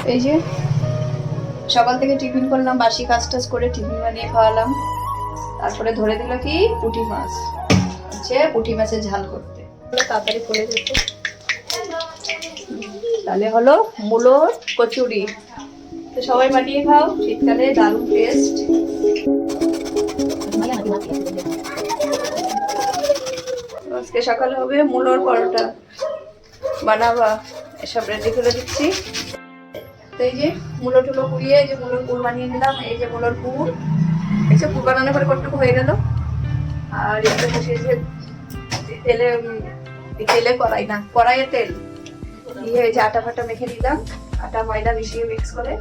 এই যে সকাল থেকে টিফিন করলাম, বাসি কাজ টাজ করে টিফিন বানিয়ে খাওয়ালাম। তারপরে ধরে দিল কি পুঁটি মাছ, হচ্ছে পুঁটি মাছের ঝাল করতে, তাড়াতাড়ি করে যেত। তাহলে হলো মূলোর কচুরি। তো সবাই বানিয়ে খাও, শীতকালে দারুণ টেস্ট। আজকে সকালে হবে মূলোর পরোটা বানাবা, এসব রেডি করে দিচ্ছি। তো এই যে মূলো টুলো পুড়িয়ে এই যে মূলোর পুর বানিয়ে নিলাম। এই যে মূলোর পুর, এসে পুর বানানোর পরে কতটুকু হয়ে গেল। আর এটা বসে যে তেলে তেলে কড়াই না, কড়াইয়ে তেল দিয়ে এই যে আটা ফাটা মেখে নিলাম, আটা ময়দা মিশিয়ে মিক্স করে।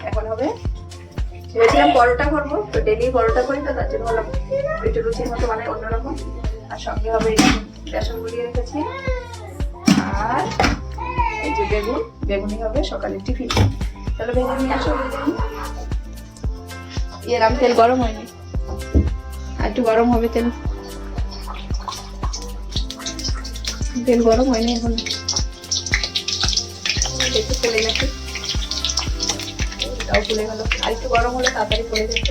এখন হবে ভেবেছিলাম পরোটা করবো, তো ডেলি পরোটা করি, তো তার জন্য হলাম একটু রুচির মতো বানাই অন্যরকম। আর সঙ্গে হবে বেসন গুলিয়ে রেখেছি, আর এই যে বেগুনি হবে সকালের টিফিন। তাহলে ভেজে নিয়ে আসো। এরম তেল গরম হয়নি, আর একটু গরম হবে তেল। তেল গরম হয়নি এখন, দেখতে তেলে নাকি এটাও ফুলে গেল। আর একটু গরম হলে তাড়াতাড়ি ফুলে যেত।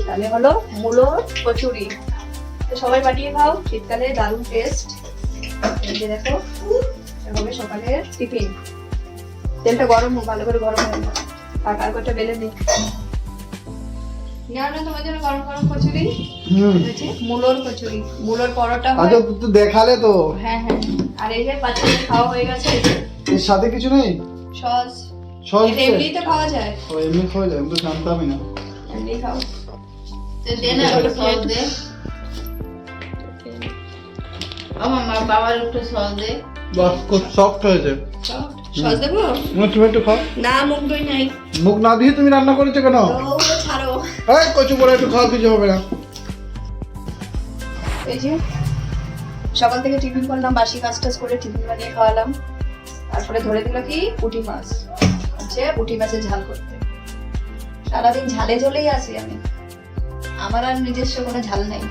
তাহলে হলো মূলোর কচুরি। তো সবাই বানিয়ে খাও, শীতকালে দারুণ টেস্ট। এই যে দেখো হবে সকালের টিফিন। তেলটা গরম হোক, ভালো করে গরম হয়ে যাবে। আর কারকটা বেলে দিই না, তোমার জন্য গরম গরম কচুরি হয়েছে, মূলোর কচুরি, মূলোর পরোটা। আচ্ছা তুই দেখালে তো। হ্যাঁ হ্যাঁ। আর এই যে বাচ্চাদের খাওয়া হয়ে গেছে। এর সাথে কিছু নেই? সস। সস এটা এমনি তো খাওয়া যায়। ও এমনি খাওয়া যায়, আমি তো জানতামই না। এমনি খাও। তো দে না একটু সস দে। আমার মা বাবার একটু সস দে। বাহ, খুব সফট হয়েছে। সস দেবো? তুমি একটু খাও। না, মুখ দই নাই। মুখ না দিয়ে তুমি রান্না করেছো কেন? ওগুলো ছাড়ো। এই কচু বড়া একটু খাওয়া, কিছু হবে না। এই যে সকাল থেকে টিফিন করলাম, বাসি কাজ টাজ করে টিফিন বানিয়ে খাওয়ালাম। তারপরে ধরে দিল কি পুঁটি মাছ, হচ্ছে পুঁটি মাছের ঝাল করতে। সারাদিন ঝালে ঝোলেই আছি আমি, আমার আর নিজস্ব কোনো ঝাল নেই।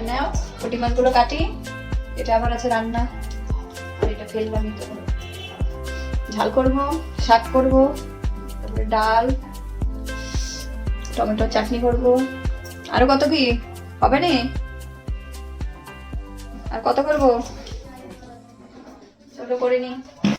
নাও পুঁটি মাছগুলো কাটি, এটা আমার আছে রান্না, আর এটা ফেললামই তো। ঝাল করবো, শাক করবো, তারপরে ডাল, টমেটো চাটনি করবো। আরো কত কি হবে নি, আর কত করবো, চলো করে নি।